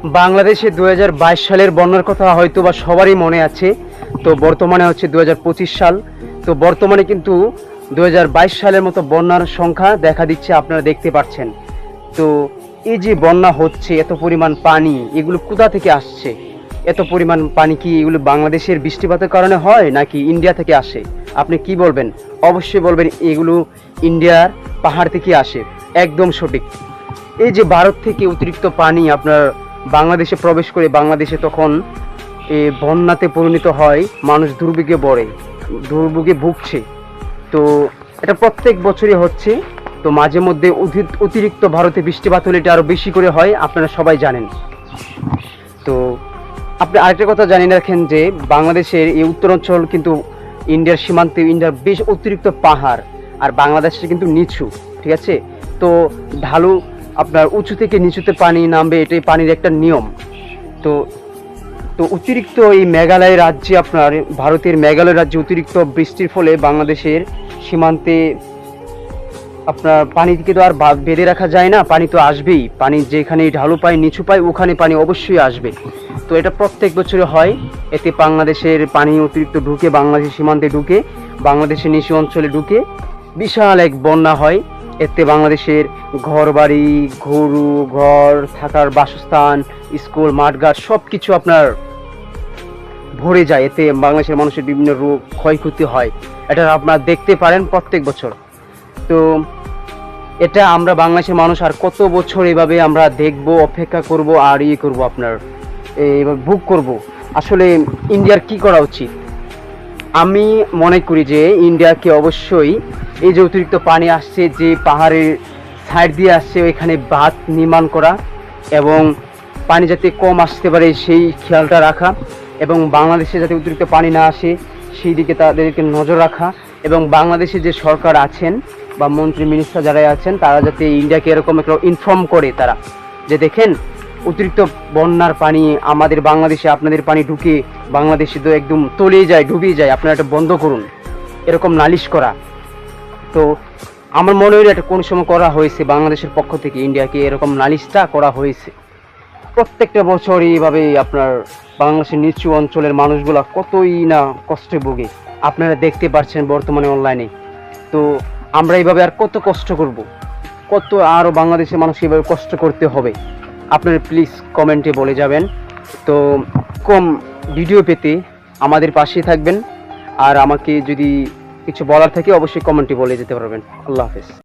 বাংলাদেশে 2022 সালের বন্যার কথা হয়তো বা সবারই মনে আছে। তো বর্তমানে হচ্ছে 2025 সাল। তো বর্তমানে কিন্তু 2022 সালের মতো বন্যার সংখ্যা দেখা দিচ্ছে, আপনারা দেখতে পাচ্ছেন। তো এই যে বন্যা হচ্ছে, এত পরিমাণ পানি, এগুলো কোথা থেকে আসছে? এত পরিমাণ পানি কি এগুলো বাংলাদেশের বৃষ্টিপাতের কারণে হয় নাকি ইন্ডিয়া থেকে আসে? আপনি কি বলবেন? অবশ্যই বলবেন এগুলো ইন্ডিয়ার পাহাড় থেকে আসে। একদম সঠিক। এই যে ভারত থেকে অতিরিক্ত পানি আপনার বাংলাদেশে প্রবেশ করে বাংলাদেশে তখন বন্যাতে পরিণত হয়, মানুষ দুর্ভোগে ভুগছে। তো এটা প্রত্যেক বছরই হচ্ছে। তো মাঝে মধ্যে অতিরিক্ত ভারতে বৃষ্টিপাত হলে এটা আরও বেশি করে হয়, আপনারা সবাই জানেন। তো আপনি আরেকটা কথা জানিয়ে রাখেন যে বাংলাদেশের এই উত্তরাঞ্চল কিন্তু ইন্ডিয়ার সীমান্তে, ইন্ডিয়ার বেশ অতিরিক্ত পাহাড়, আর বাংলাদেশে কিন্তু নিচু, ঠিক আছে? তো ঢালু আপনার উঁচু থেকে নিচুতে পানি নামবে, এটাই পানির একটা নিয়ম। তো তো অতিরিক্ত এই মেঘালয় রাজ্যে, আপনার ভারতের মেঘালয় রাজ্যে অতিরিক্ত বৃষ্টির ফলে বাংলাদেশের সীমান্তে আপনার পানিকে তো আর বেঁধে রাখা যায় না, পানি তো আসবেই। পানি যেখানে ঢালু পায়, নিচু পায়, ওখানে পানি অবশ্যই আসবে। তো এটা প্রত্যেক বছরে হয়। এতে বাংলাদেশের পানি অতিরিক্ত ঢুকে, বাংলাদেশের সীমান্তে ঢুকে, বাংলাদেশের নিচু অঞ্চলে ঢুকে বিশাল এক বন্যা হয়। এতে বাংলাদেশের ঘর বাড়ি, গরু ঘর, থাকার বাসস্থান, স্কুল, মাঠঘাট সব কিছু আপনার ভরে যায়। এতে বাংলাদেশের মানুষের বিভিন্ন রোগ, ক্ষয়ক্ষতি হয়। এটা আপনারা দেখতে পারেন প্রত্যেক বছর। তো এটা আমরা বাংলাদেশের মানুষ আর কত বছর এভাবে আমরা দেখব, অপেক্ষা করব, আর করব, আপনার এবার ভোগ করব। আসলে ইন্ডিয়ার কি করা উচিত? আমি মনে করি যে ইন্ডিয়াকে অবশ্যই এই যে অতিরিক্ত পানি আসছে, যে পাহাড়ের সাইড দিয়ে আসছে, ওইখানে বাঁধ নির্মাণ করা এবং পানি যাতে কম আসতে পারে সেই খেয়ালটা রাখা, এবং বাংলাদেশে যাতে অতিরিক্ত পানি না আসে সেই দিকে তাদেরকে নজর রাখা, এবং বাংলাদেশে যে সরকার আছেন বা মন্ত্রী মিনিস্টার যারা আছেন তারা যাতে ইন্ডিয়াকে এরকম একটা ইনফর্ম করে, তারা যে দেখেন অতিরিক্ত বন্যার পানি আমাদের বাংলাদেশে, আপনাদের পানি ঢুকে বাংলাদেশে তো একদম তলিয়ে যায়, ডুবিয়ে যায়, আপনারা এটা বন্ধ করুন, এরকম নালিশ করা। তো আমার মনে হয় এটা কোন সময় করা হয়েছে, বাংলাদেশের পক্ষ থেকে ইন্ডিয়াকে এরকম নালিশটা করা হয়েছে। প্রত্যেকটা বছর এইভাবে আপনার বাংলাদেশের নিচু অঞ্চলের মানুষগুলা কতই না কষ্টে ভোগে, আপনারা দেখতে পাচ্ছেন বর্তমানে অনলাইনে। তো আমরা এইভাবে আর কত কষ্ট করব? কত আরও বাংলাদেশের মানুষ এইভাবে কষ্ট করতে হবে? আপনারা প্লিজ কমেন্টে বলে যাবেন। তো কম ভিডিও পেতে আমাদের পাশেই থাকবেন, আর আমাকে যদি কিছু বলার থাকে অবশ্যই কমেন্টে বলে যেতে পারবেন। আল্লাহ হাফেজ।